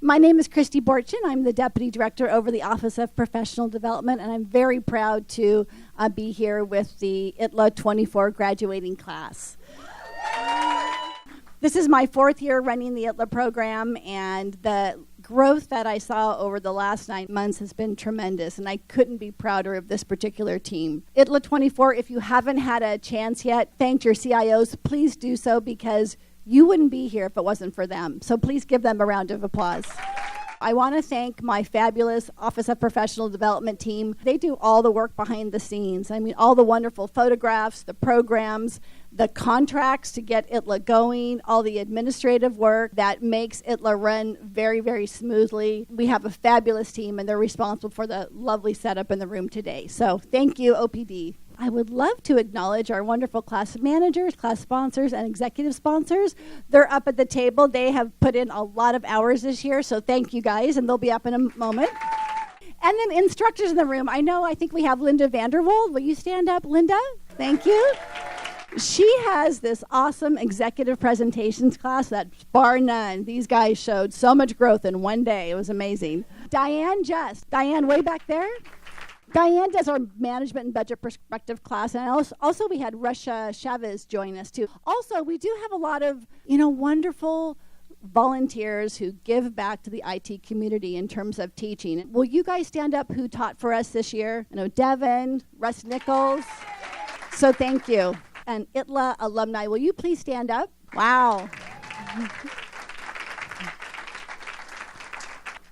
My name is Christy Borchin. I'm the Deputy Director over the Office of Professional Development, and I'm very proud to be here with the ITLA 24 graduating class. This is my 4th year running the ITLA program, and the growth that I saw over the last 9 months has been tremendous, and I couldn't be prouder of this particular team. ITLA 24, if you haven't had a chance yet, thanked your CIOs, please do so, because you wouldn't be here if it wasn't for them. So please give them a round of applause. I want to thank my fabulous Office of Professional Development team. They do all the work behind the scenes. I mean, all the wonderful photographs, the programs, the contracts to get ITLA going, all the administrative work that makes ITLA run very, very smoothly. We have a fabulous team, and they're responsible for the lovely setup in the room today. So thank you, OPD. I would love to acknowledge our wonderful class managers, class sponsors, and executive sponsors. They're up at the table. They have put in a lot of hours this year, so thank you guys, and they'll be up in a moment. And then instructors in the room. I think we have Linda Vanderwold. Will you stand up, Linda? Thank you. She has this awesome executive presentations class that's bar none. These guys showed so much growth in one day. It was amazing. Diane, way back there. Diane does our management and budget perspective class, and also we had Russia Chavez join us too. Also, we do have a lot of wonderful volunteers who give back to the IT community in terms of teaching. Will you guys stand up who taught for us this year? I know Devin, Russ Nichols. So thank you. And ITLA alumni, will you please stand up? Wow.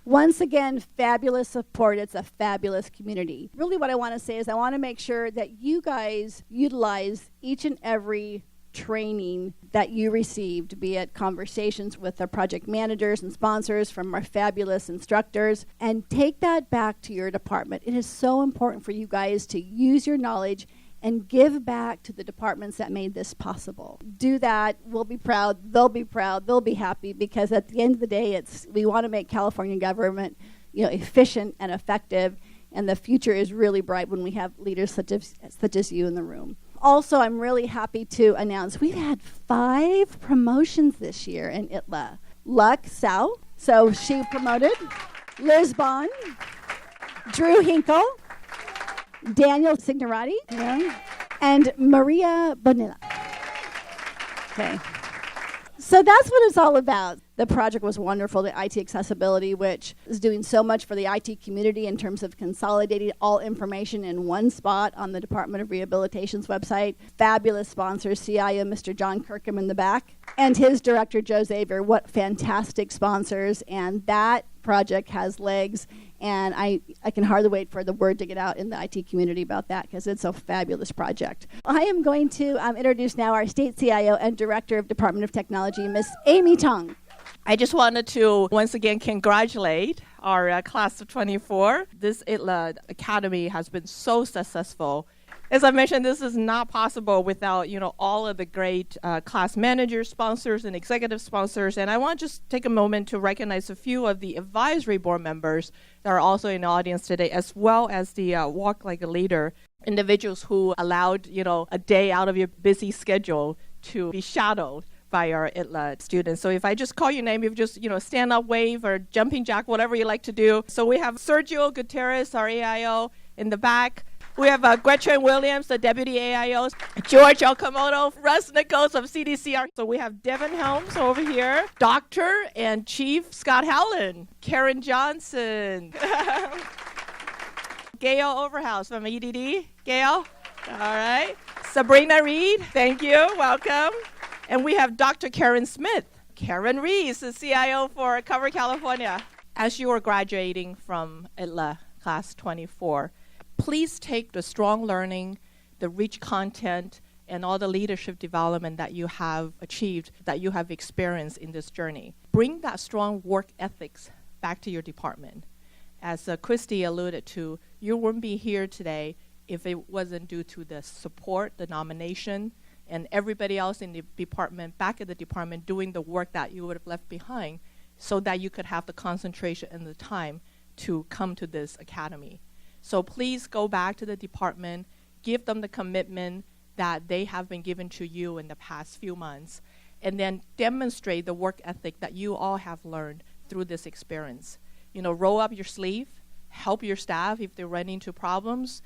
Once again, fabulous support. It's a fabulous community. Really what I want to say is I want to make sure that you guys utilize each and every training that you received, be it conversations with our project managers and sponsors from our fabulous instructors, and take that back to your department. It is so important for you guys to use your knowledge and give back to the departments that made this possible. Do that. We'll be proud. They'll be proud. They'll be happy, because at the end of the day, we want to make California government, efficient and effective, and the future is really bright when we have leaders such as you in the room. Also, I'm really happy to announce we've had 5 promotions this year in ITLA. Luck Sao, so she promoted. Liz Bond, Drew Hinkle, Daniel Signorati, and Maria Bonilla. Okay. So that's what it's all about. The project was wonderful, the IT accessibility, which is doing so much for the IT community in terms of consolidating all information in one spot on the Department of Rehabilitation's website. Fabulous sponsors, CIO Mr. John Kirkham in the back, and his director, Joe Xavier. What fantastic sponsors, and that project has legs. And I can hardly wait for the word to get out in the IT community about that, because it's a fabulous project. I am going to introduce now our State CIO and Director of Department of Technology, Ms. Amy Tong. I just wanted to once again congratulate our class of 24. This ITLA Academy has been so successful. As I mentioned, this is not possible without all of the great class managers, sponsors, and executive sponsors. And I want to just take a moment to recognize a few of the advisory board members that are also in the audience today, as well as the Walk Like a Leader individuals who allowed a day out of your busy schedule to be shadowed by our ITLA students. So if I just call your name, you just stand up, wave, or jumping jack, whatever you like to do. So we have Sergio Gutierrez, our AIO, in the back. We have Gretchen Williams, the Deputy AIO, George Okamoto, Russ Nichols of CDCR. So we have Devin Helms over here, Dr. and Chief Scott Howland, Karen Johnson, Gail Overhouse from EDD. Gail, all right. Sabrina Reed, thank you, welcome. And we have Dr. Karen Smith, Karen Reese, the CIO for Cover California. As you are graduating from ITLA Class 24, please take the strong learning, the rich content, and all the leadership development that you have achieved, that you have experienced in this journey. Bring that strong work ethics back to your department. As Christy alluded to, you wouldn't be here today if it wasn't due to the support, the nomination, and everybody else in the department, back at the department, doing the work that you would have left behind so that you could have the concentration and the time to come to this academy. So please go back to the department, give them the commitment that they have been given to you in the past few months, and then demonstrate the work ethic that you all have learned through this experience. Roll up your sleeve, help your staff if they run into problems,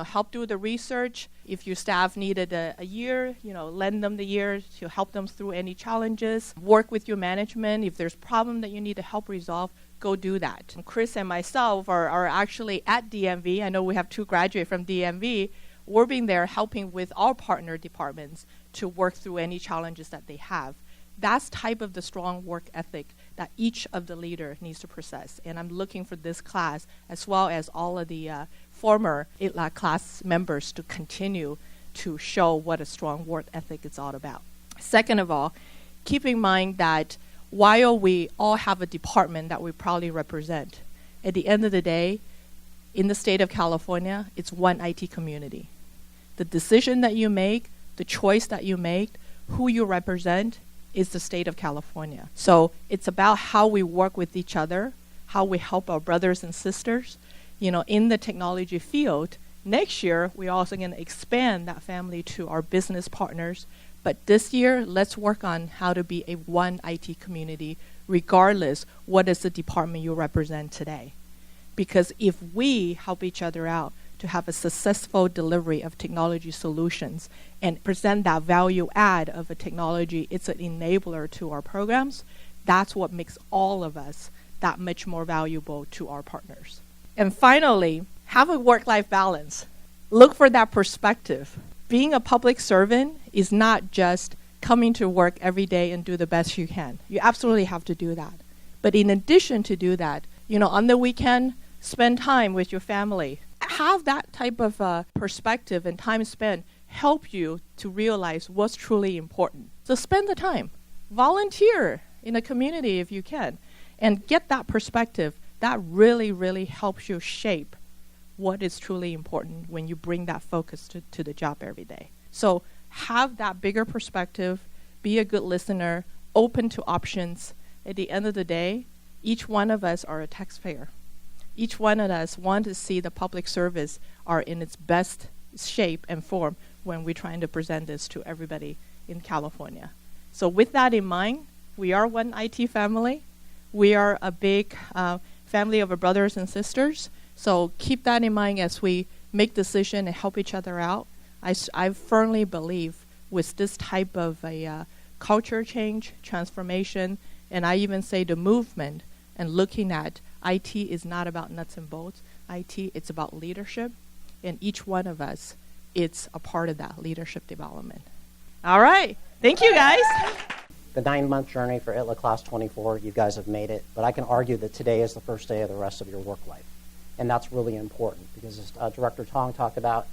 help do the research. If your staff needed a year, lend them the year to help them through any challenges. Work with your management. If there's a problem that you need to help resolve, go do that. And Chris and myself are actually at DMV. I know we have 2 graduates from DMV. We're being there helping with our partner departments to work through any challenges that they have. That's type of the strong work ethic that each of the leader needs to possess. And I'm looking for this class, as well as all of the former ITLA class members, to continue to show what a strong work ethic is all about. Second of all, keep in mind that while we all have a department that we proudly represent, at the end of the day, in the state of California, it's one IT community. The decision that you make, the choice that you make, who you represent, is the state of California. So it's about how we work with each other, how we help our brothers and sisters, in the technology field. Next year, we're also going to expand that family to our business partners. But this year, let's work on how to be a one IT community, regardless what is the department you represent today. Because if we help each other out to have a successful delivery of technology solutions and present that value add of a technology, it's an enabler to our programs. That's what makes all of us that much more valuable to our partners. And finally, have a work-life balance. Look for that perspective. Being a public servant is not just coming to work every day and do the best you can. You absolutely have to do that. But in addition to do that, on the weekend, spend time with your family. Have that type of perspective and time spent help you to realize what's truly important. So spend the time. Volunteer in a community if you can. And get that perspective. That really, really helps you shape what is truly important when you bring that focus to the job every day. So have that bigger perspective. Be a good listener. Open to options. At the end of the day, each one of us are a taxpayer. Each one of us want to see the public service are in its best shape and form when we're trying to present this to everybody in California. So with that in mind, we are one IT family. We are a big family of brothers and sisters. So keep that in mind as we make decisions and help each other out. I firmly believe with this type of a culture change, transformation, and I even say the movement and looking at IT is not about nuts and bolts. IT, it's about leadership. And each one of us, it's a part of that leadership development. All right. Thank you, guys. The 9-month journey for ITLA Class 24, you guys have made it. But I can argue that today is the first day of the rest of your work life. And that's really important because as Director Tong talked about,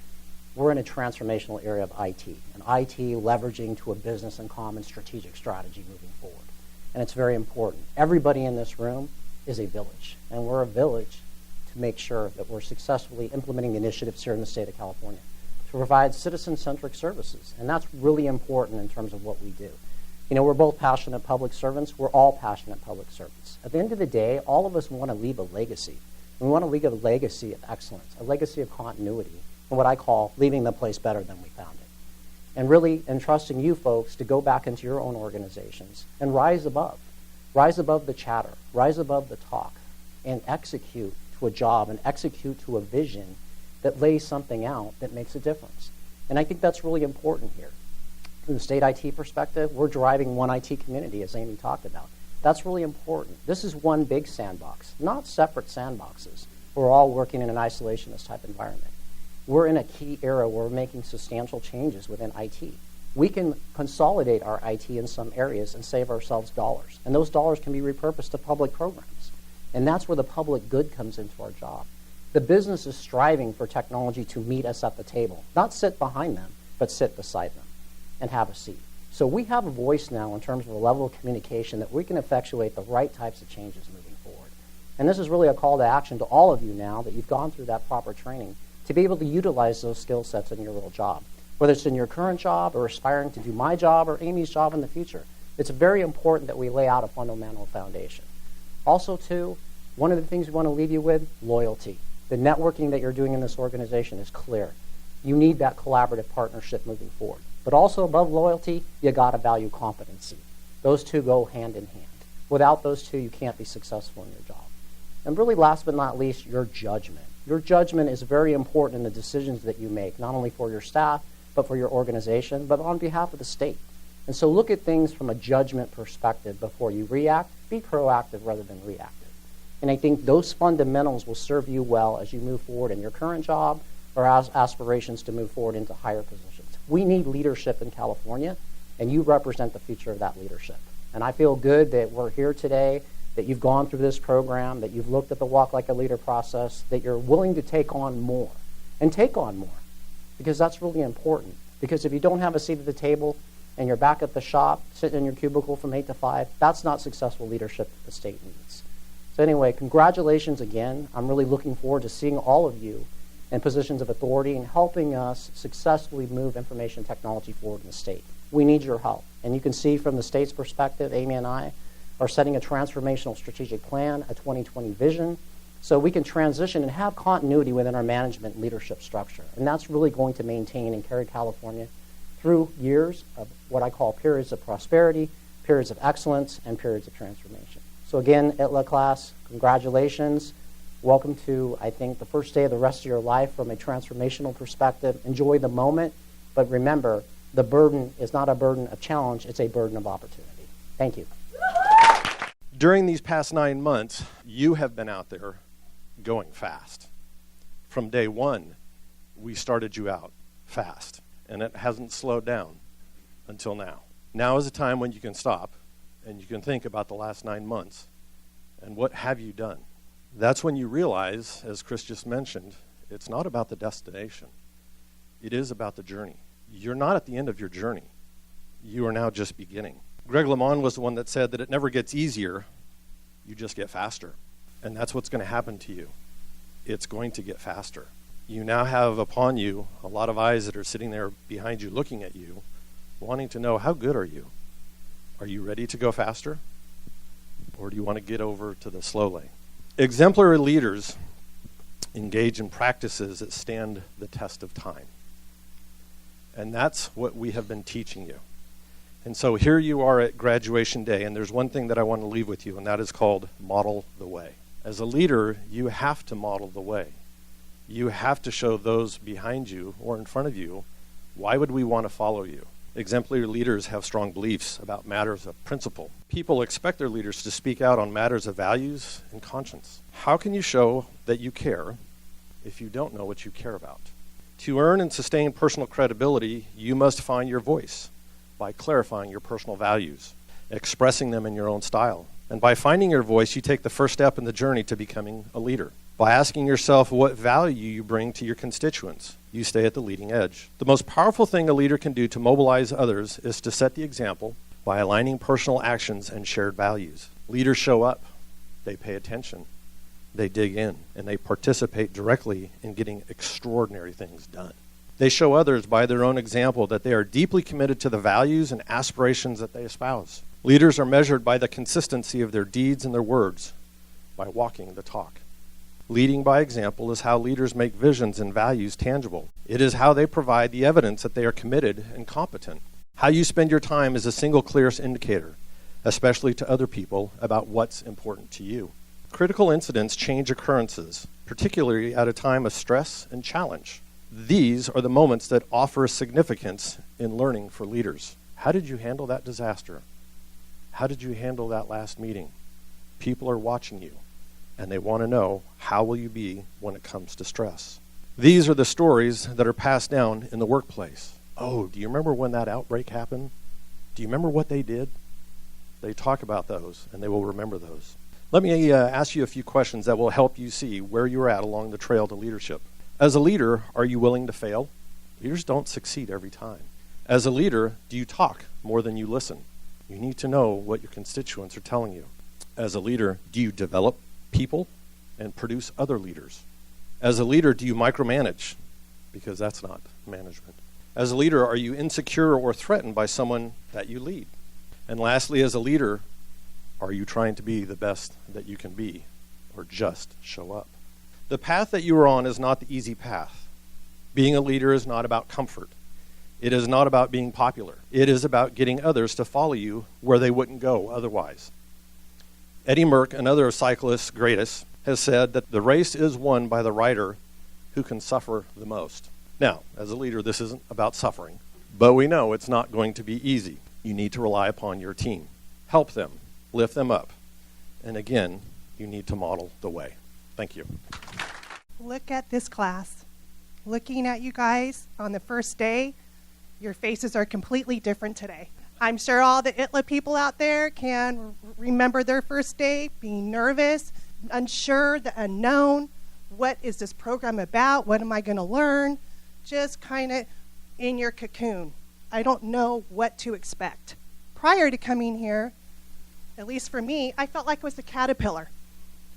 we're in a transformational area of IT. And IT leveraging to a business and common strategic strategy moving forward. And it's very important. Everybody in this room is a village. And we're a village to make sure that we're successfully implementing initiatives here in the state of California to provide citizen-centric services. And that's really important in terms of what we do. We're both passionate public servants. We're all passionate public servants. At the end of the day, all of us want to leave a legacy. We want to leave a legacy of excellence, a legacy of continuity, and what I call leaving the place better than we found it. And really entrusting you folks to go back into your own organizations and rise above the chatter, rise above the talk, and execute to a job and execute to a vision that lays something out that makes a difference. And I think that's really important here. From the state IT perspective, we're driving one IT community, as Amy talked about. That's really important. This is one big sandbox, not separate sandboxes. We're all working in an isolationist type environment. We're in a key era where we're making substantial changes within IT. We can consolidate our IT in some areas and save ourselves dollars. And those dollars can be repurposed to public programs. And that's where the public good comes into our job. The business is striving for technology to meet us at the table, not sit behind them, but sit beside them and have a seat. So we have a voice now in terms of a level of communication that we can effectuate the right types of changes moving forward. And this is really a call to action to all of you now that you've gone through that proper training to be able to utilize those skill sets in your real job. Whether it's in your current job or aspiring to do my job or Amy's job in the future, it's very important that we lay out a fundamental foundation. Also, too, one of the things we want to leave you with, loyalty. The networking that you're doing in this organization is clear. You need that collaborative partnership moving forward. But also above loyalty, you got to value competency. Those two go hand in hand. Without those two, you can't be successful in your job. And really, last but not least, your judgment. Your judgment is very important in the decisions that you make, not only for your staff, but for your organization, but on behalf of the state. And so look at things from a judgment perspective before you react. Be proactive rather than reactive. And I think those fundamentals will serve you well as you move forward in your current job or as aspirations to move forward into higher positions. We need leadership in California, and you represent the future of that leadership. And I feel good that we're here today, that you've gone through this program, that you've looked at the Walk Like a Leader process, that you're willing to take on more. And take on more, because that's really important. Because if you don't have a seat at the table and you're back at the shop, sitting in your cubicle from 8 to 5, that's not successful leadership that the state needs. So anyway, congratulations again. I'm really looking forward to seeing all of you in positions of authority and helping us successfully move information technology forward in the state. We need your help. And you can see from the state's perspective, Amy and I are setting a transformational strategic plan, a 2020 vision, so we can transition and have continuity within our management leadership structure. And that's really going to maintain and carry California through years of what I call periods of prosperity, periods of excellence, and periods of transformation. So again, ITLA class, congratulations. Welcome to, I think, the first day of the rest of your life from a transformational perspective. Enjoy the moment, but remember, the burden is not a burden of challenge, it's a burden of opportunity. Thank you. During these past 9 months, you have been out there going fast. From day one, we started you out fast, and it hasn't slowed down until now. Now is a time when you can stop and you can think about the last 9 months and what have you done. That's when you realize, as Chris just mentioned, it's not about the destination. It is about the journey. You're not at the end of your journey. You are now just beginning. Greg LeMond was the one that said that it never gets easier, you just get faster. And that's what's going to happen to you. It's going to get faster. You now have upon you a lot of eyes that are sitting there behind you looking at you, wanting to know, how good are you? Are you ready to go faster? Or do you want to get over to the slow lane? Exemplary leaders engage in practices that stand the test of time. And that's what we have been teaching you. And so here you are at graduation day, and there's one thing that I want to leave with you, and that is called model the way. As a leader, you have to model the way. You have to show those behind you or in front of you, why would we want to follow you? Exemplary leaders have strong beliefs about matters of principle. People expect their leaders to speak out on matters of values and conscience. How can you show that you care if you don't know what you care about? To earn and sustain personal credibility, you must find your voice by clarifying your personal values, expressing them in your own style. And by finding your voice, you take the first step in the journey to becoming a leader. By asking yourself what value you bring to your constituents, you stay at the leading edge. The most powerful thing a leader can do to mobilize others is to set the example by aligning personal actions and shared values. Leaders show up, they pay attention, they dig in, and they participate directly in getting extraordinary things done. They show others by their own example that they are deeply committed to the values and aspirations that they espouse. Leaders are measured by the consistency of their deeds and their words, by walking the talk. Leading by example is how leaders make visions and values tangible. It is how they provide the evidence that they are committed and competent. How you spend your time is a single clearest indicator, especially to other people, about what's important to you. Critical incidents change occurrences, particularly at a time of stress and challenge. These are the moments that offer significance in learning for leaders. How did you handle that disaster? How did you handle that last meeting? People are watching you, and they want to know, how will you be when it comes to stress? These are the stories that are passed down in the workplace. Oh, do you remember when that outbreak happened? Do you remember what they did? They talk about those, and they will remember those. Let me ask you a few questions that will help you see where you're at along the trail to leadership. As a leader, are you willing to fail? Leaders don't succeed every time. As a leader, do you talk more than you listen? You need to know what your constituents are telling you. As a leader, do you develop people and produce other leaders? As a leader, do you micromanage? Because that's not management. As a leader, are you insecure or threatened by someone that you lead? And lastly, as a leader, are you trying to be the best that you can be, or just show up? The path that you are on is not the easy path. Being a leader is not about comfort. It is not about being popular. It is about getting others to follow you where they wouldn't go otherwise. Eddie Merck, another cyclist greatest, has said that the race is won by the rider who can suffer the most. Now, as a leader, this isn't about suffering, but we know it's not going to be easy. You need to rely upon your team. Help them, lift them up, and again, you need to model the way. Thank you. Look at this class. Looking at you guys on the first day, your faces are completely different today. I'm sure all the ITLA people out there can remember their first day, being nervous, unsure, the unknown. What is this program about? What am I going to learn? Just kind of in your cocoon. I don't know what to expect. Prior to coming here, at least for me, I felt like I was a caterpillar.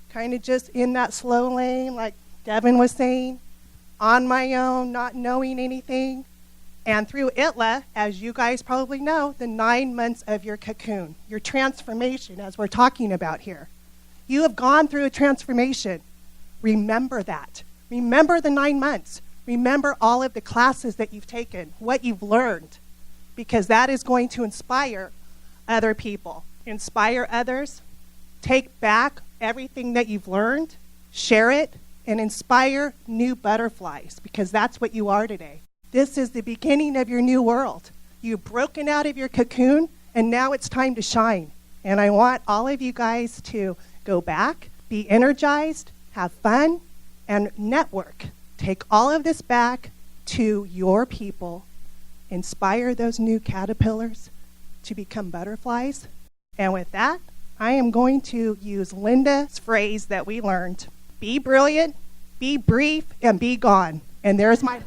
Kind of just in that slow lane, like Devin was saying, on my own, not knowing anything. And through ITLA, as you guys probably know, the 9 months of your cocoon, your transformation, as we're talking about here. You have gone through a transformation. Remember that. Remember the 9 months. Remember all of the classes that you've taken, what you've learned, because that is going to inspire other people. Inspire others. Take back everything that you've learned, share it, and inspire new butterflies, because that's what you are today. This is the beginning of your new world. You've broken out of your cocoon, and now it's time to shine. And I want all of you guys to go back, be energized, have fun, and network. Take all of this back to your people. Inspire those new caterpillars to become butterflies. And with that, I am going to use Linda's phrase that we learned. Be brilliant, be brief, and be gone. And there's my...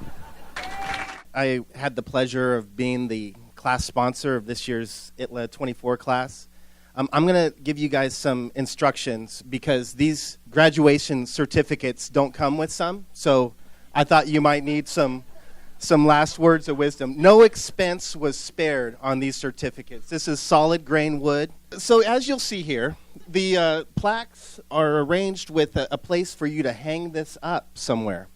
I had the pleasure of being the class sponsor of this year's ITLA 24 class. I'm going to give you guys some instructions because these graduation certificates don't come with some. So I thought you might need some last words of wisdom. No expense was spared on these certificates. This is solid grain wood. So as you'll see here, the plaques are arranged with a place for you to hang this up somewhere.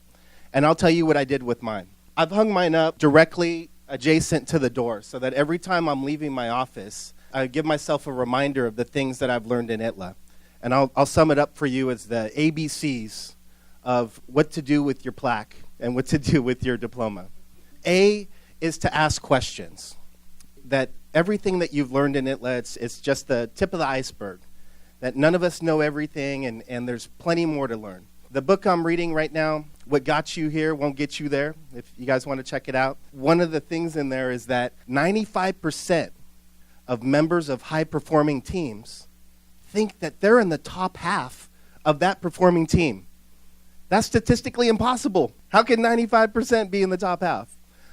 And I'll tell you what I did with mine. I've hung mine up directly adjacent to the door so that every time I'm leaving my office, I give myself a reminder of the things that I've learned in ITLA. And I'll sum it up for you as the ABCs of what to do with your plaque and what to do with your diploma. A is to ask questions. That everything that you've learned in ITLA, it's just the tip of the iceberg. That none of us know everything, and there's plenty more to learn. The book I'm reading right now, What Got You Here Won't Get You There, if you guys want to check it out. One of the things in there is that 95% of members of high-performing teams think that they're in the top half of that performing team. That's statistically impossible. How can 95% be in the top half?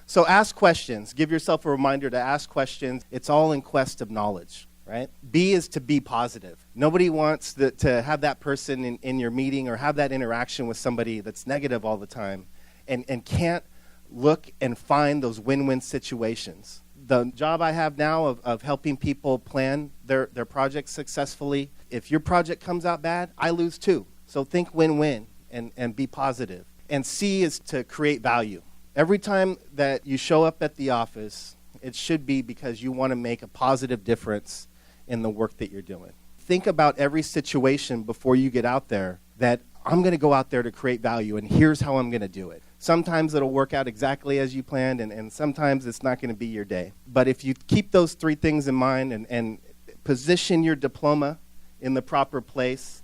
So ask questions. Give yourself a reminder to ask questions. It's all in quest of knowledge, right? B is to be positive. Nobody wants to have that person in your meeting or have that interaction with somebody that's negative all the time and can't look and find those win-win situations. The job I have now of helping people plan their projects successfully, if your project comes out bad, I lose too. So think win-win and be positive. And C is to create value. Every time that you show up at the office, it should be because you want to make a positive difference in the work that you're doing. Think about every situation before you get out there that I'm going to go out there to create value, and here's how I'm going to do it. Sometimes it'll work out exactly as you planned, and sometimes it's not going to be your day. But if you keep those three things in mind and position your diploma in the proper place,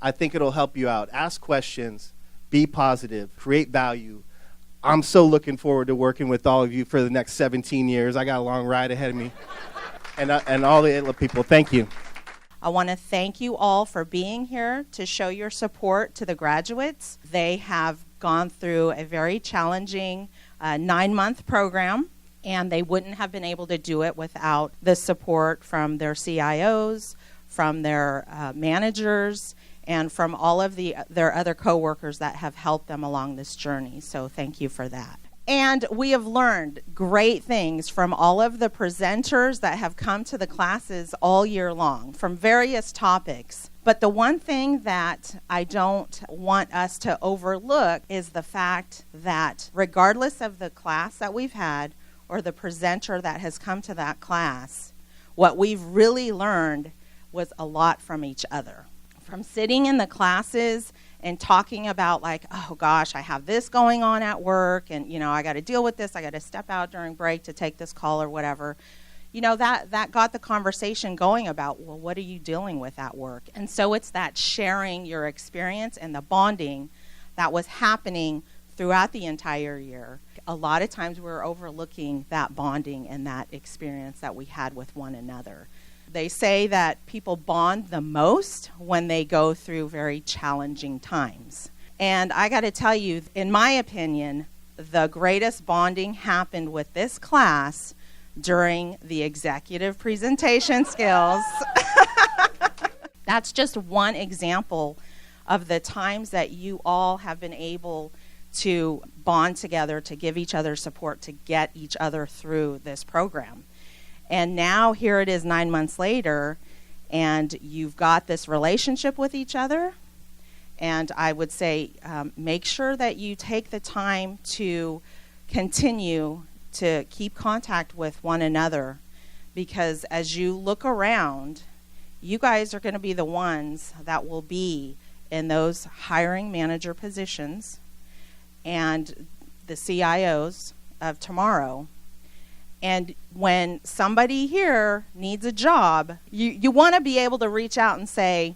I think it'll help you out. Ask questions, be positive, create value. I'm so looking forward to working with all of you for the next 17 years. I got a long ride ahead of me. And all the ITLA people, thank you. I want to thank you all for being here to show your support to the graduates. They have gone through a very challenging 9-month program, and they wouldn't have been able to do it without the support from their CIOs, from their managers, and from all of their other coworkers that have helped them along this journey. So thank you for that. And we have learned great things from all of the presenters that have come to the classes all year long from various topics. But the one thing that I don't want us to overlook is the fact that regardless of the class that we've had or the presenter that has come to that class, what we've really learned was a lot from each other. From sitting in the classes and talking about like, oh gosh, I have this going on at work, and I got to deal with this, I got to step out during break to take this call or whatever. That got the conversation going about, well, what are you dealing with at work? And so it's that sharing your experience and the bonding that was happening throughout the entire year. A lot of times we're overlooking that bonding and that experience that we had with one another. They say that people bond the most when they go through very challenging times. And I got to tell you, in my opinion, the greatest bonding happened with this class during the executive presentation skills. That's just one example of the times that you all have been able to bond together, to give each other support, to get each other through this program. And now here it is 9 months later, and you've got this relationship with each other. And I would say make sure that you take the time to continue to keep contact with one another, because as you look around, you guys are going to be the ones that will be in those hiring manager positions and the CIOs of tomorrow. And when somebody here needs a job, you want to be able to reach out and say,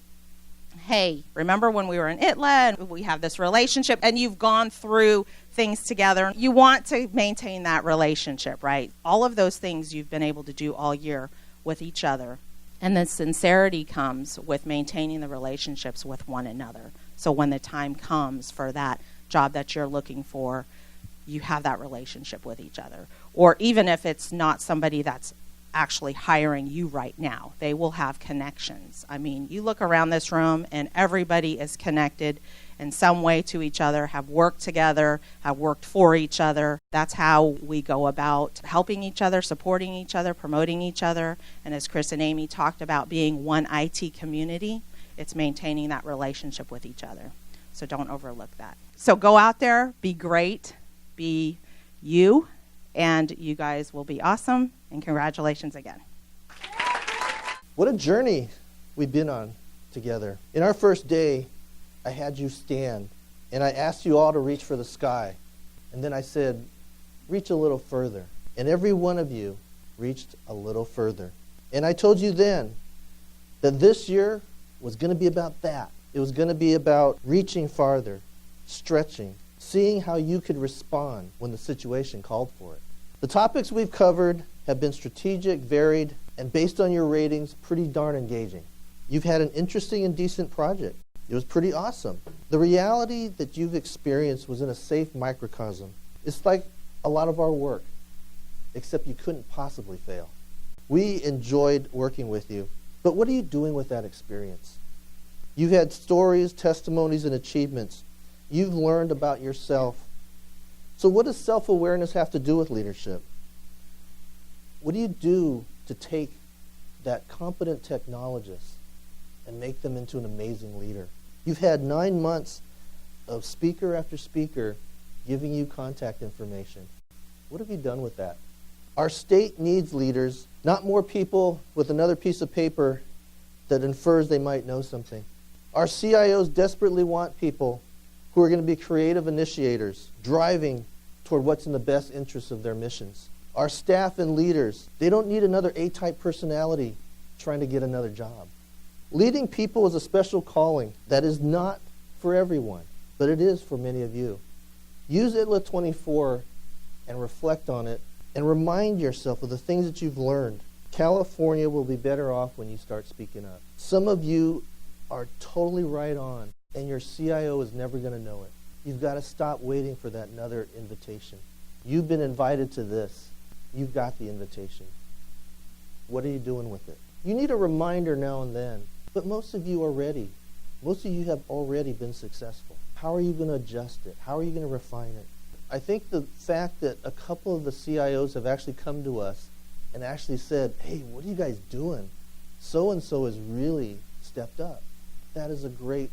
hey, remember when we were in ITLA and we have this relationship, and you've gone through things together. You want to maintain that relationship, right? All of those things you've been able to do all year with each other. And the sincerity comes with maintaining the relationships with one another. So when the time comes for that job that you're looking for, you have that relationship with each other. Or even if it's not somebody that's actually hiring you right now, they will have connections. I mean, you look around this room and everybody is connected in some way to each other, have worked together, have worked for each other. That's how we go about helping each other, supporting each other, promoting each other. And as Chris and Amy talked about being one IT community, it's maintaining that relationship with each other. So don't overlook that. So go out there, be great, be you, and you guys will be awesome. And congratulations again. What a journey we've been on together. In our first day, I had you stand, and I asked you all to reach for the sky. And then I said, reach a little further. And every one of you reached a little further. And I told you then that this year was going to be about that. It was going to be about reaching farther, stretching, seeing how you could respond when the situation called for it. The topics we've covered have been strategic, varied, and based on your ratings, pretty darn engaging. You've had an interesting and decent project. It was pretty awesome. The reality that you've experienced was in a safe microcosm. It's like a lot of our work, except you couldn't possibly fail. We enjoyed working with you, but what are you doing with that experience? You've had stories, testimonies, and achievements. You've learned about yourself. So what does self-awareness have to do with leadership? What do you do to take that competent technologist and make them into an amazing leader? You've had 9 months of speaker after speaker giving you contact information. What have you done with that? Our state needs leaders, not more people with another piece of paper that infers they might know something. Our CIOs desperately want people who are going to be creative initiators, driving toward what's in the best interests of their missions. Our staff and leaders, they don't need another A-type personality trying to get another job. Leading people is a special calling that is not for everyone, but it is for many of you. Use ITLA 24 and reflect on it and remind yourself of the things that you've learned. California will be better off when you start speaking up. Some of you are totally right on, and your CIO is never going to know it. You've got to stop waiting for that another invitation. You've been invited to this. You've got the invitation. What are you doing with it? You need a reminder now and then, but most of you are ready. Most of you have already been successful. How are you going to adjust it? How are you going to refine it? I think the fact that a couple of the CIOs have actually come to us and actually said, hey, what are you guys doing? So-and-so has really stepped up. That is a great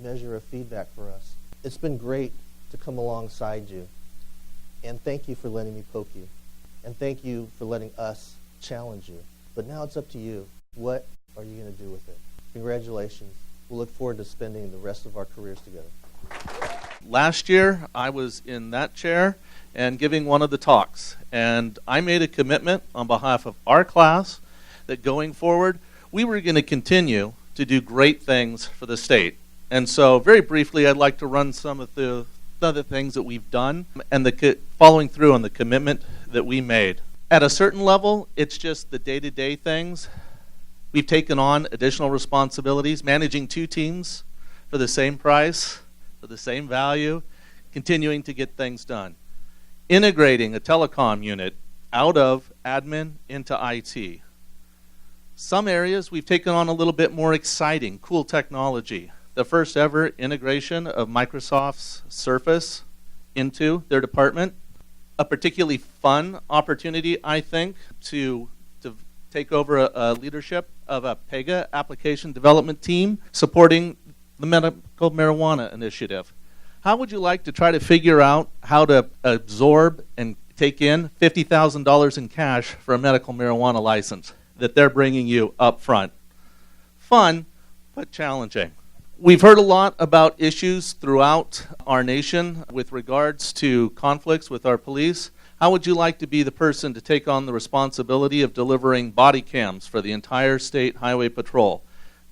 measure of feedback for us. It's been great to come alongside you. And thank you for letting me poke you. And thank you for letting us challenge you. But now it's up to you. What are you going to do with it? Congratulations. We'll look forward to spending the rest of our careers together. Last year, I was in that chair and giving one of the talks. And I made a commitment on behalf of our class that going forward, we were going to continue to do great things for the state. And so very briefly, I'd like to run some of the other things that we've done and following through on the commitment that we made. At a certain level, it's just the day-to-day things. We've taken on additional responsibilities, managing 2 teams for the same price, for the same value, continuing to get things done. Integrating a telecom unit out of admin into IT. Some areas we've taken on a little bit more exciting, cool technology. The first ever integration of Microsoft's Surface into their department. A particularly fun opportunity, I think, to take over a leadership of a PEGA application development team supporting the medical marijuana initiative. How would you like to try to figure out how to absorb and take in $50,000 in cash for a medical marijuana license that they're bringing you up front? Fun, but challenging. We've heard a lot about issues throughout our nation with regards to conflicts with our police. How would you like to be the person to take on the responsibility of delivering body cams for the entire state highway patrol?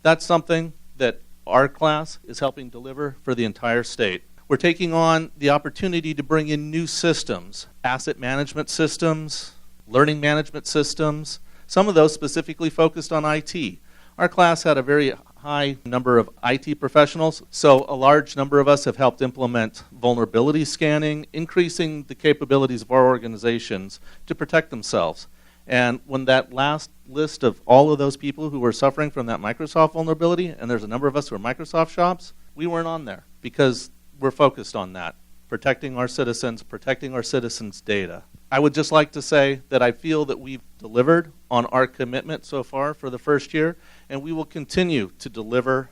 That's something that our class is helping deliver for the entire state. We're taking on the opportunity to bring in new systems, asset management systems, learning management systems, some of those specifically focused on IT. Our class had a very high number of IT professionals, so a large number of us have helped implement vulnerability scanning, increasing the capabilities of our organizations to protect themselves. And when that last list of all of those people who were suffering from that Microsoft vulnerability, and there's a number of us who are Microsoft shops, we weren't on there because we're focused on that, protecting our citizens data. I would just like to say that I feel that we've delivered on our commitment so far for the first year, and we will continue to deliver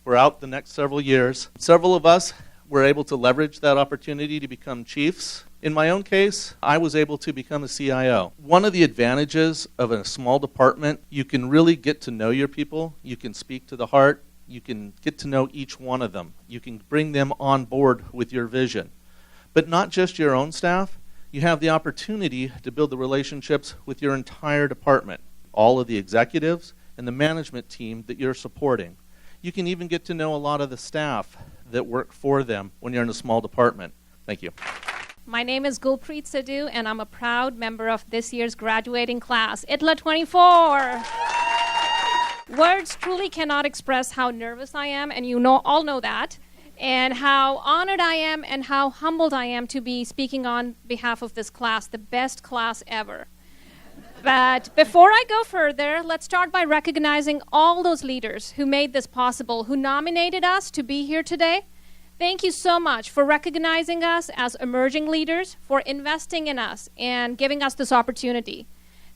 throughout the next several years. Several of us were able to leverage that opportunity to become chiefs. In my own case, I was able to become a CIO. One of the advantages of a small department, you can really get to know your people. You can speak to the heart. You can get to know each one of them. You can bring them on board with your vision. But not just your own staff. You have the opportunity to build the relationships with your entire department, all of the executives and the management team that you're supporting. You can even get to know a lot of the staff that work for them when you're in a small department. Thank you. My name is Gulpreet Sidhu, and I'm a proud member of this year's graduating class, ITLA 24. Words truly cannot express how nervous I am, and you all know that, and how honored I am and how humbled I am to be speaking on behalf of this class, the best class ever. But before I go further, let's start by recognizing all those leaders who made this possible, who nominated us to be here today. Thank you so much for recognizing us as emerging leaders, for investing in us and giving us this opportunity.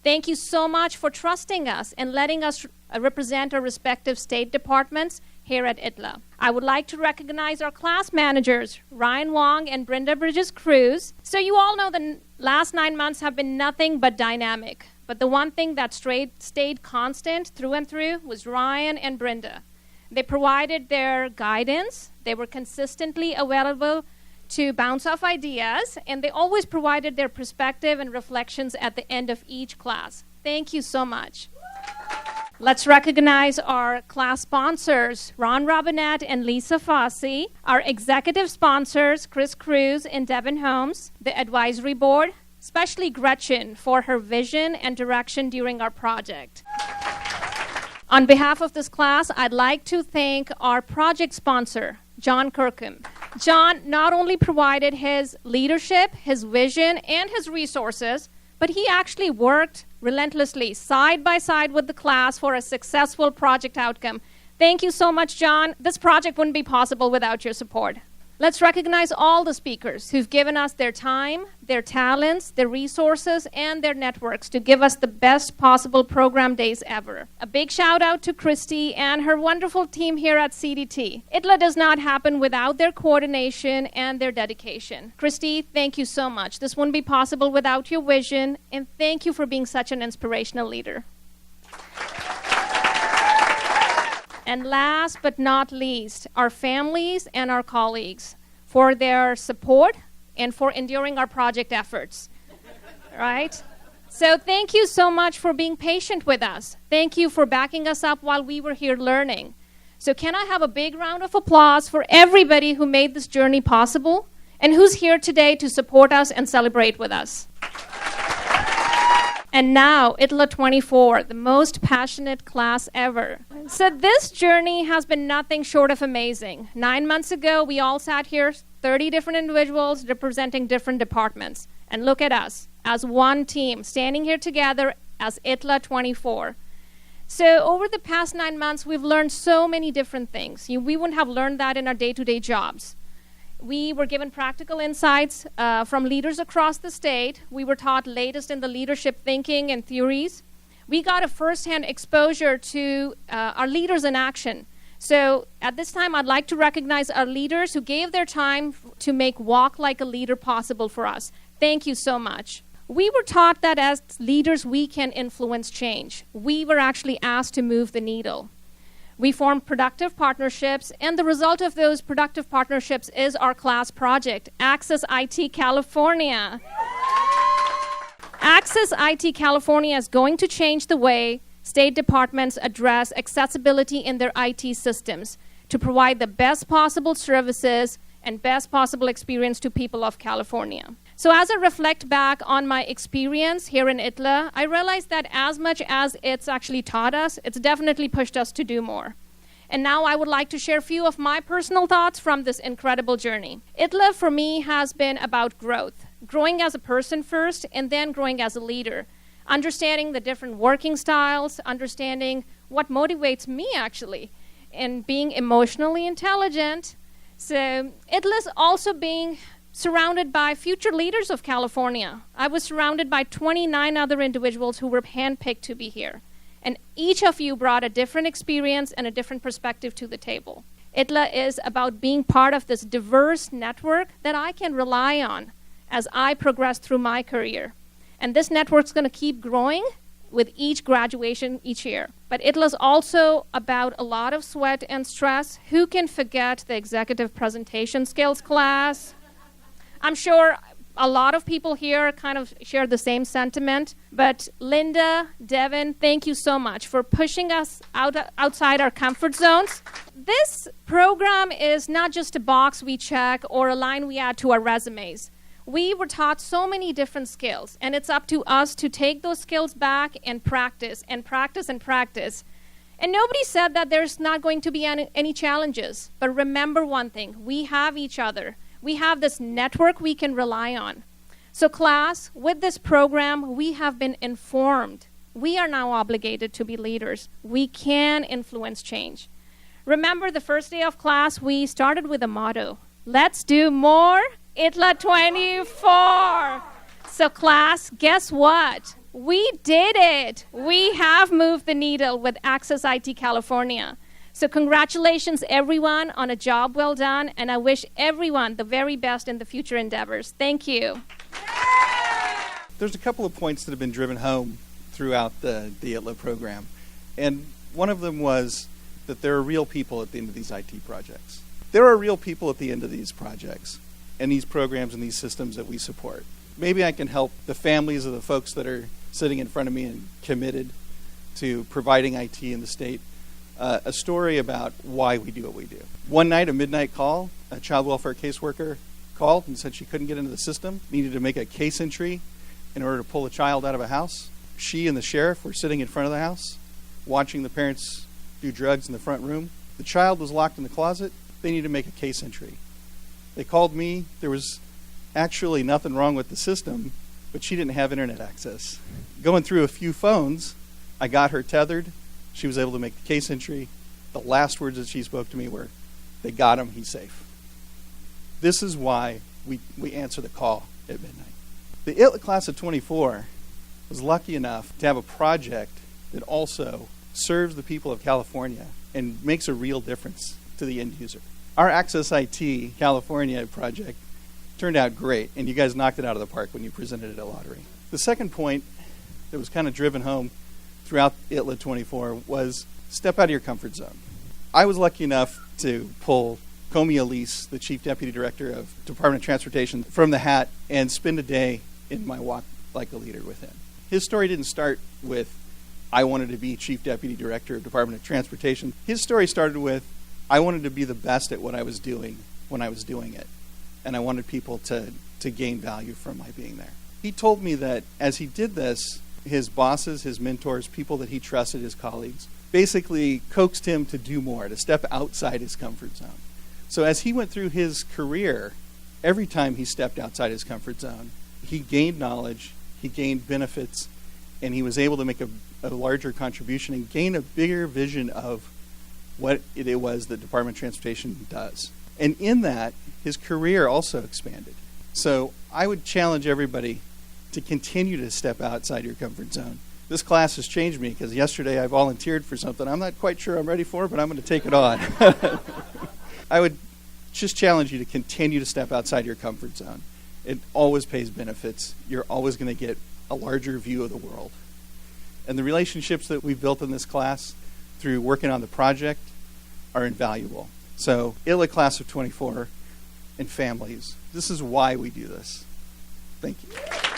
Thank you so much for trusting us and letting us represent our respective state departments here at ITLA. I would like to recognize our class managers, Ryan Wong and Brenda Bridges-Cruz. So you all know the last 9 months have been nothing but dynamic. But the one thing that stayed constant through and through was Ryan and Brenda. They provided their guidance. They were consistently available to bounce off ideas, and they always provided their perspective and reflections at the end of each class. Thank you so much. Let's recognize our class sponsors, Ron Robinette and Lisa Fossey, our executive sponsors, Chris Cruz and Devin Holmes, the advisory board, especially Gretchen for her vision and direction during our project. On behalf of this class, I'd like to thank our project sponsor, John Kirkham. John not only provided his leadership, his vision, and his resources, but he actually worked relentlessly side by side with the class for a successful project outcome. Thank you so much, John. This project wouldn't be possible without your support. Let's recognize all the speakers who've given us their time, their talents, their resources, and their networks to give us the best possible program days ever. A big shout out to Christy and her wonderful team here at CDT. ITLA does not happen without their coordination and their dedication. Christy, thank you so much. This wouldn't be possible without your vision, and thank you for being such an inspirational leader. And last but not least, our families and our colleagues for their support and for enduring our project efforts. Right? So thank you so much for being patient with us. Thank you for backing us up while we were here learning. So can I have a big round of applause for everybody who made this journey possible and who's here today to support us and celebrate with us? And now, ITLA 24, the most passionate class ever. So this journey has been nothing short of amazing. 9 months ago, we all sat here, 30 different individuals representing different departments. And look at us, as one team, standing here together as ITLA 24. So over the past 9 months, we've learned so many different things. We wouldn't have learned that in our day-to-day jobs. We were given practical insights from leaders across the state. We were taught latest in the leadership thinking and theories. We got a firsthand exposure to our leaders in action. So at this time, I'd like to recognize our leaders who gave their time to make Walk Like a Leader possible for us. Thank you so much. We were taught that as leaders, we can influence change. We were actually asked to move the needle. We formed productive partnerships, and the result of those productive partnerships is our class project, Access IT California. Access IT California is going to change the way state departments address accessibility in their IT systems to provide the best possible services and best possible experience to people of California. So as I reflect back on my experience here in ITLA, I realized that as much as it's actually taught us, it's definitely pushed us to do more. And now I would like to share a few of my personal thoughts from this incredible journey. ITLA for me has been about growth, growing as a person first and then growing as a leader, understanding the different working styles, understanding what motivates me actually, and being emotionally intelligent. So ITLA's also being surrounded by future leaders of California. I was surrounded by 29 other individuals who were handpicked to be here. And each of you brought a different experience and a different perspective to the table. ITLA is about being part of this diverse network that I can rely on as I progress through my career. And this network's going to keep growing with each graduation each year. But ITLA is also about a lot of sweat and stress. Who can forget the executive presentation skills class? I'm sure a lot of people here kind of share the same sentiment, but Linda, Devin, thank you so much for pushing us outside our comfort zones. This program is not just a box we check or a line we add to our resumes. We were taught so many different skills, and it's up to us to take those skills back and practice and practice and practice. And nobody said that there's not going to be any challenges, but remember one thing, we have each other. We have this network we can rely on. So class, with this program, we have been informed. We are now obligated to be leaders. We can influence change. Remember the first day of class, we started with a motto. Let's do more, ITLA 24. So class, guess what? We did it. We have moved the needle with Access IT California. So congratulations, everyone, on a job well done, and I wish everyone the very best in the future endeavors. Thank you. There's a couple of points that have been driven home throughout the ITLA program, and one of them was that there are real people at the end of these IT projects. There are real people at the end of these projects and these programs and these systems that we support. Maybe I can help the families of the folks that are sitting in front of me and committed to providing IT in the state. A story about why we do what we do. One night, a midnight call, a child welfare caseworker called and said she couldn't get into the system, needed to make a case entry in order to pull a child out of a house. She and the sheriff were sitting in front of the house, watching the parents do drugs in the front room. The child was locked in the closet. They needed to make a case entry. They called me. There was actually nothing wrong with the system, but she didn't have internet access. Going through a few phones, I got her tethered. She was able to make the case entry. The last words that she spoke to me were, "They got him, he's safe." This is why we answer the call at midnight. The ITLA class of 24 was lucky enough to have a project that also serves the people of California and makes a real difference to the end user. Our Access IT California project turned out great, and you guys knocked it out of the park when you presented it at Lottery. The second point that was kind of driven home throughout ITLA 24 was step out of your comfort zone. I was lucky enough to pull Comey Elise, the Chief Deputy Director of Department of Transportation, from the hat and spend a day in my Walk Like a Leader with him. His story didn't start with, I wanted to be Chief Deputy Director of Department of Transportation. His story started with, I wanted to be the best at what I was doing when I was doing it. And I wanted people to gain value from my being there. He told me that as he did this, his bosses, his mentors, people that he trusted, his colleagues, basically coaxed him to do more, to step outside his comfort zone. So as he went through his career, every time he stepped outside his comfort zone, he gained knowledge, he gained benefits, and he was able to make a larger contribution and gain a bigger vision of what it was that Department of Transportation does. And in that, his career also expanded. So I would challenge everybody to continue to step outside your comfort zone. This class has changed me because yesterday I volunteered for something I'm not quite sure I'm ready for, but I'm going to take it on. I would just challenge you to continue to step outside your comfort zone. It always pays benefits. You're always going to get a larger view of the world. And the relationships that we've built in this class through working on the project are invaluable. So, ITLA class of 24 and families, this is why we do this. Thank you.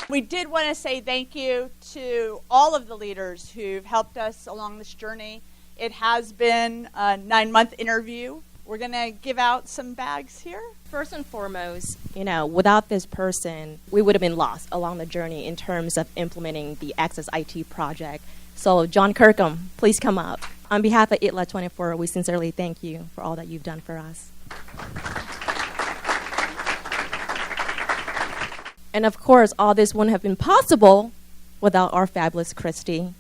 We did want to say thank you to all of the leaders who've helped us along this journey. It has been a 9-month interview. We're going to give out some bags here. First and foremost, without this person, we would have been lost along the journey in terms of implementing the Access IT project. So John Kirkham, please come up. On behalf of ITLA 24, we sincerely thank you for all that you've done for us. And of course, all this wouldn't have been possible without our fabulous Christy.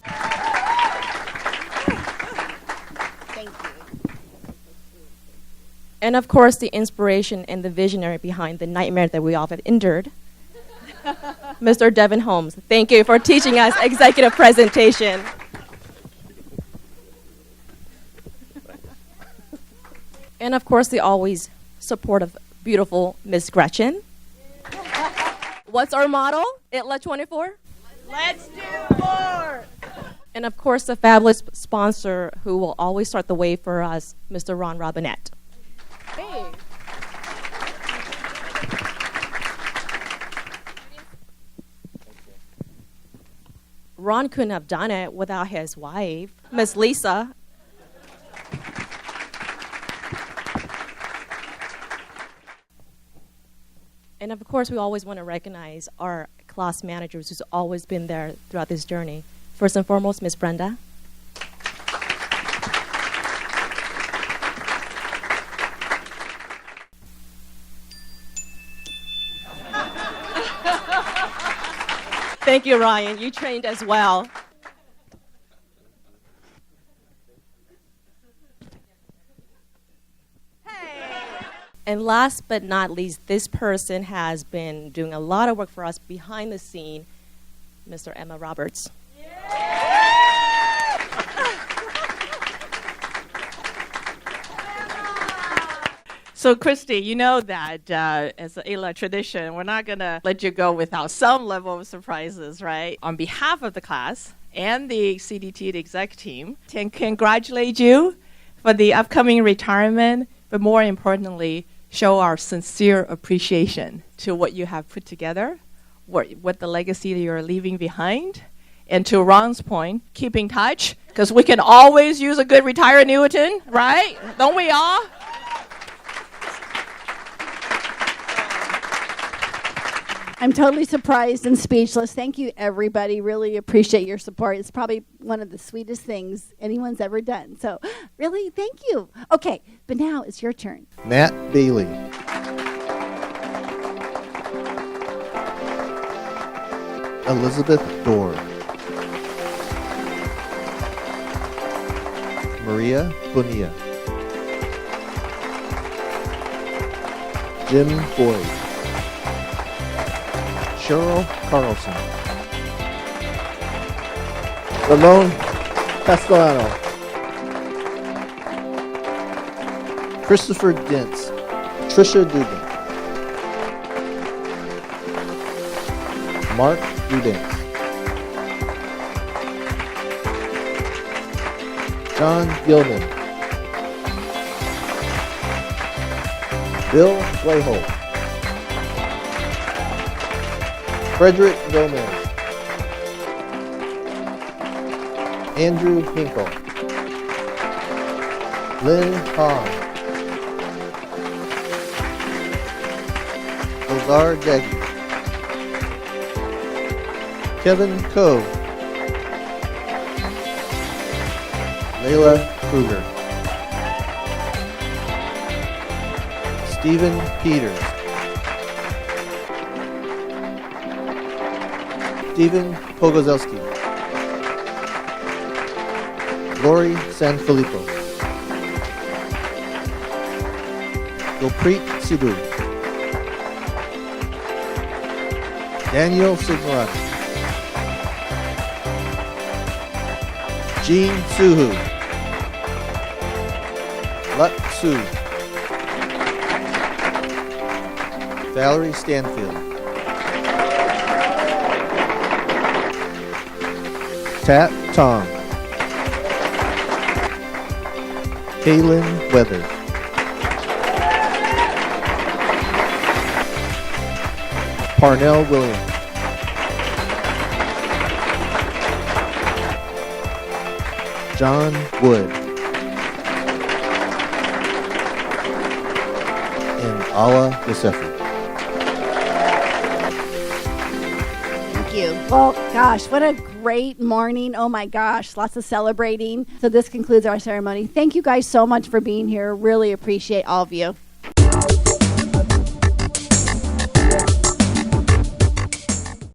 Thank you. And of course, the inspiration and the visionary behind the nightmare that we all have endured, Mr. Devin Holmes. Thank you for teaching us executive presentation. And of course, the always supportive, beautiful Miss Gretchen. What's our motto? ITLA 24? Let's do more! And of course, the fabulous sponsor who will always start the way for us, Mr. Ron Robinette. Hey. Ron couldn't have done it without his wife, Miss Lisa. And of course, we always want to recognize our class managers who's always been there throughout this journey. First and foremost, Miss Brenda. Thank you, Ryan. You trained as well. And last but not least, this person has been doing a lot of work for us behind the scene, Mr. Emma Roberts. So, Christy, you know that as an ITLA tradition, we're not going to let you go without some level of surprises, right? On behalf of the class and the CDT, the exec team, can congratulate you for the upcoming retirement, but more importantly, show our sincere appreciation to what you have put together, what the legacy that you're leaving behind. And to Ron's point, keep in touch, because we can always use a good retired annuitant, right? Don't we all? I'm totally surprised and speechless. Thank you, everybody. Really appreciate your support. It's probably one of the sweetest things anyone's ever done. So, really, thank you. Okay, but now it's your turn. Nat Bailey. Elizabeth Dorr. Maria Bonilla. Jim Boyd. Cheryl Carlson. Ramon Castellano. Christopher Dentz. Tricia Dugan. Mark Eubanks. John Gilman. Bill Playholt, Frederick Gomez, Andrew Hinkle, Lynn Hahn, Lazar Deggy, Kevin Coe, Layla Kruger, Stephen Peters, Stephen Pogozelski, Lori Sanfilippo, Gulpreet Sidhu, Daniel Signorati, Jean Suhu, Lut Su, Valerie Stanfield, Tat Tong, Kaylin Weathers, Parnell Williams, John Wood, and Ala Yosefi. Thank you. Well, gosh, what a great morning. Oh my gosh, lots of celebrating. So this concludes our ceremony. Thank you guys so much for being here. Really appreciate all of you.